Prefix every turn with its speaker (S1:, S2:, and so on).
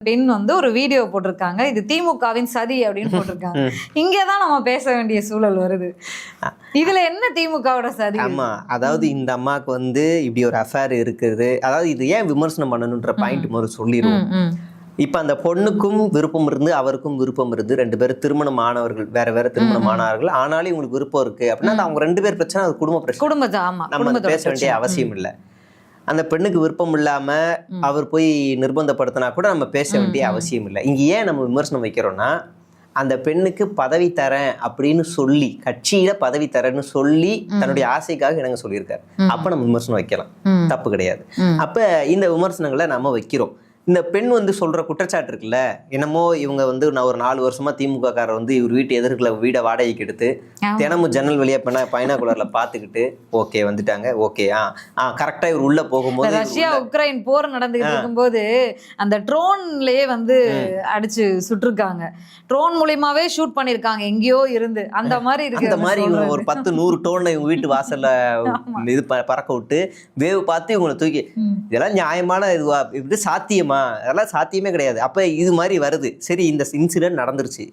S1: பெண் வந்து ஒரு வீடியோ போட்டிருக்காங்க. இது திமுகவின் சதி அப்படின்னு போட்டிருக்காங்க. இங்கதான் நம்ம பேச வேண்டிய சூழல் வருது. இதுல என்ன திமுகவோட சதி?
S2: ஆமா, அதாவது இந்த அம்மாவுக்கு வந்து இப்படி ஒரு அஃபேர் இருக்குது. அதாவது இது ஏன் விமர்சனம் பண்ணணுன்ற பாயிண்ட் முதல்ல சொல்லிடுவோம். இப்ப அந்த பொண்ணுக்கும் விருப்பம் இருந்து அவருக்கும் விருப்பம் இருந்து 2 பேரும் திருமணம் ஆனவர்கள், வேற வேற திருமணம் ஆனவர்கள். ஆனாலும் இவங்களுக்கு விருப்பம் இருக்கு அப்படின்னா அவங்க 2 பேர் பிரச்சனை, அது குடும்ப பிரச்சனை. நம்ம பேச வேண்டிய அவசியம் இல்லை. அந்த பெண்ணுக்கு விருப்பம் இல்லாம அவர் போய் நிர்பந்தப்படுத்தினா கூட நம்ம பேச வேண்டிய அவசியம் இல்லை. இங்க ஏன் நம்ம விமர்சனம் வைக்கிறோம்னா, அந்த பெண்ணுக்கு பதவி தரேன் அப்படின்னு சொல்லி, கட்சியில பதவி தரேன்னு சொல்லி தன்னுடைய ஆசைக்காக என்னங்க சொல்லியிருக்காரு. அப்ப நம்ம விமர்சனம் வைக்கலாம், தப்பு கிடையாது. அப்ப இந்த விமர்சனங்களை நம்ம வைக்கிறோம். இந்த பெண் வந்து சொல்ற குற்றச்சாட்டு இருக்குல்ல, என்னமோ இவங்க வந்து நான் ஒரு 4 வருஷமா திமுக காரர் வந்து இவர் வீட்டு எதிர்க்கல வீடை வாடகைக்கு எடுத்து தினமும் ஜன்னல் வழியா பைனாகுலர்ல பாத்துக்கிட்டு ஓகே வந்துட்டாங்க, ஓகே கரெக்டா இவர் உள்ள போகும்போது
S1: ரஷ்யா உக்ரைன் போர் நடந்துகிட்டு இருக்கும்போது அந்த ட்ரோன்லயே வந்து அடிச்சு சுட்டிருக்காங்க. ட்ரோன் மூலியமாவே ஷூட் பண்ணிருக்காங்க எங்கேயோ இருந்து. அந்த மாதிரி இருக்கு.
S2: அந்த மாதிரி இவங்க ஒரு 10-100 ட்ரோன் இவங்க வீட்டு வாசல்ல இது பறக்க விட்டு வேவு பார்த்து இவங்களை தூக்கி, இதெல்லாம் நியாயமான இதுவா? இப்படி சாத்தியமா? அதெல்லாம் சாத்தியமே கிடையாது. அப்ப இது மாதிரி வருது. சரி, இந்த இன்சிடென்ட் நடந்துருச்சு.